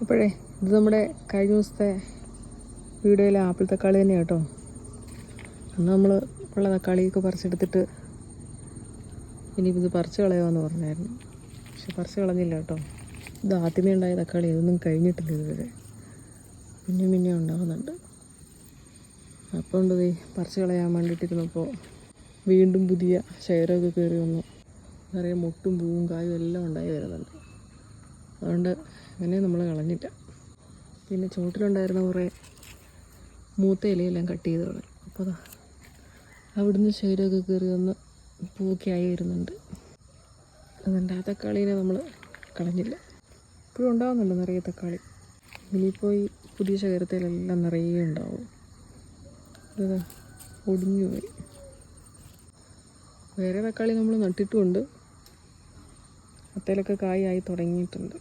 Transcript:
അപ്പോഴേ ഇത് നമ്മുടെ കഴിഞ്ഞ ദിവസത്തെ വീഡിയോയിലെ ആപ്പിൾ തക്കാളി തന്നെയാണ് കേട്ടോ. അന്ന് നമ്മൾ ഉള്ള തക്കാളിയൊക്കെ പറിച്ചെടുത്തിട്ട് ഇനിയിപ്പോൾ ഇത് പറിച്ച് കളയാമെന്ന് പറഞ്ഞായിരുന്നു. പക്ഷെ പറിച്ച് കളഞ്ഞില്ല കേട്ടോ. ഇത് ആദ്യമേ ഉണ്ടായ തക്കാളി ഇതൊന്നും കഴിഞ്ഞിട്ടില്ല ഇതുവരെ, പിന്നെ ഉണ്ടാകുന്നുണ്ട്. അപ്പോൾ ഉണ്ട് പറിച്ച് കളയാൻ വേണ്ടിയിട്ടിരുന്നപ്പോൾ വീണ്ടും പുതിയ ശേഖരമൊക്കെ കയറി വന്നു. നിറയെ മുട്ടും പൂവും കായും എല്ലാം ഉണ്ടായി വരുന്നുണ്ട്. അതുകൊണ്ട് അങ്ങനെ നമ്മൾ കളഞ്ഞില്ല. പിന്നെ ചുവട്ടിലുണ്ടായിരുന്ന കുറേ മൂത്ത ഇലയെല്ലാം കട്ട് ചെയ്ത് കളഞ്ഞു. അപ്പോൾ അവിടുന്ന് ശേഖരമൊക്കെ കയറി വന്ന് പൂവൊക്കെ ആയി വരുന്നുണ്ട്. അതുകൊണ്ട് ആ തക്കാളീനെ നമ്മൾ കളഞ്ഞില്ല. ഇപ്പോഴും ഉണ്ടാകുന്നുണ്ട് നിറയെ തക്കാളി. ഇനിയിപ്പോൾ ഈ പുതിയ ശേഖരത്തിലെല്ലാം നിറയെ ഉണ്ടാവും. ഇത് ഒടിഞ്ഞു പോയി. വേറെ തക്കാളി നമ്മൾ നട്ടിട്ടുമുണ്ട്. അത്തേലൊക്കെ കായായി തുടങ്ങിയിട്ടുണ്ട്.